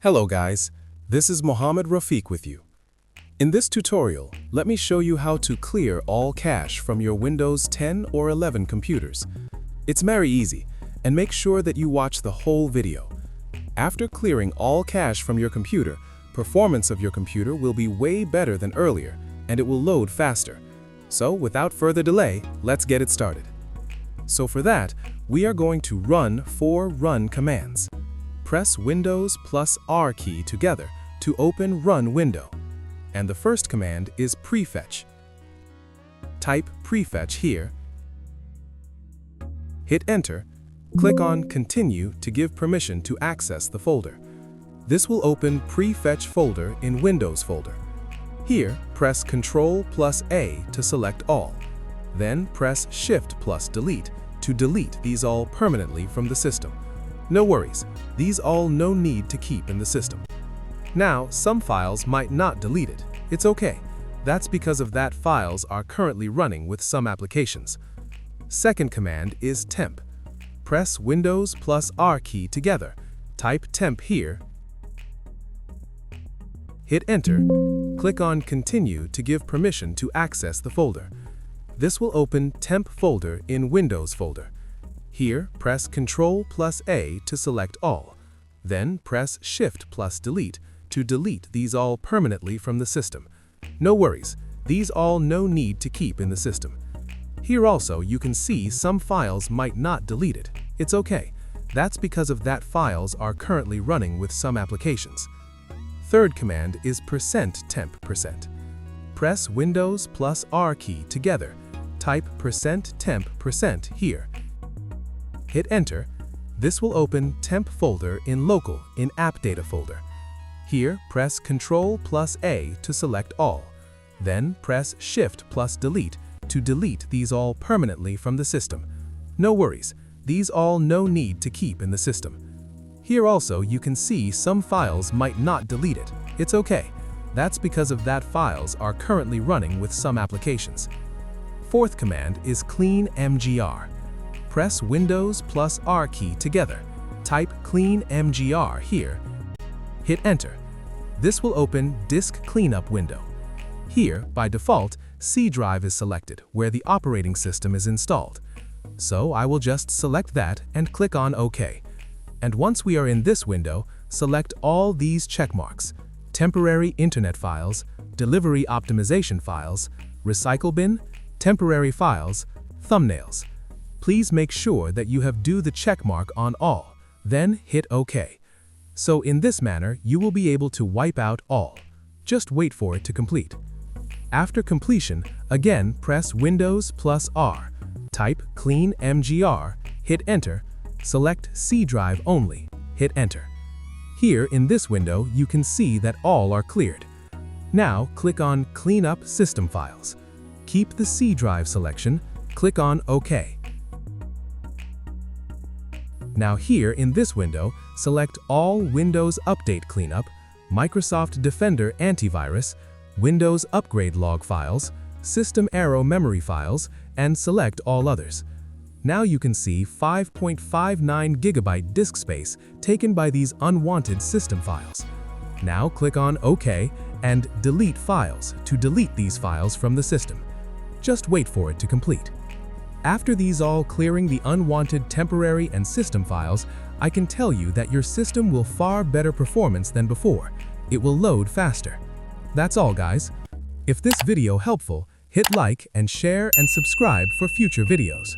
Hello guys, this is Mohammed Rafiq with you. In this tutorial, let me show you how to clear all cache from your Windows 10 or 11 computers. It's very easy, and make sure that you watch the whole video. After clearing all cache from your computer, performance of your computer will be way better than earlier, and it will load faster. So without further delay, let's get it started. So for that, we are going to run 4 run commands. Press Windows plus R key together to open Run window. And the first command is Prefetch. Type Prefetch here. Hit Enter. Click on Continue to give permission to access the folder. This will open Prefetch folder in Windows folder. Here, press Ctrl plus A to select all. Then press Shift plus Delete to delete these all permanently from the system. No worries, these all no need to keep in the system. Now, some files might not delete it. It's okay. That's because of that files are currently running with some applications. Second command is Temp. Press Windows plus R key together. Type Temp here. Hit Enter. Click on Continue to give permission to access the folder. This will open Temp folder in Windows folder. Here, press Ctrl plus A to select all. Then press Shift plus Delete to delete these all permanently from the system. No worries, these all no need to keep in the system. Here also you can see some files might not delete it. It's okay. That's because of that files are currently running with some applications. Third command is %temp%. Press Windows plus R key together. Type %temp% here. Hit Enter. This will open Temp folder in Local in App Data folder. Here, press Ctrl plus A to select all. Then press Shift plus Delete to delete these all permanently from the system. No worries, these all no need to keep in the system. Here also you can see some files might not delete it. It's okay. That's because of that files are currently running with some applications. Fourth command is Clean MGR. Press Windows plus R key together. Type Clean MGR here. Hit Enter. This will open Disk Cleanup window. Here, by default, C drive is selected where the operating system is installed. So I will just select that and click on OK. And once we are in this window, select all these check marks: temporary internet files, delivery optimization files, recycle bin, temporary files, thumbnails. Please make sure that you have do the check mark on all, then hit OK. So in this manner, you will be able to wipe out all. Just wait for it to complete. After completion, again press Windows plus R. Type Clean MGR, hit Enter, select C drive only, hit Enter. Here in this window, you can see that all are cleared. Now click on Clean up System Files. Keep the C drive selection, click on OK. Now here in this window, select all Windows Update Cleanup, Microsoft Defender Antivirus, Windows Upgrade Log files, System Arrow Memory files, and select all others. Now you can see 5.59 GB disk space taken by these unwanted system files. Now click on OK and Delete Files to delete these files from the system. Just wait for it to complete. After these all clearing the unwanted temporary and system files, I can tell you that your system will far better performance than before. It will load faster. That's all guys. If this video helpful, hit like and share and subscribe for future videos.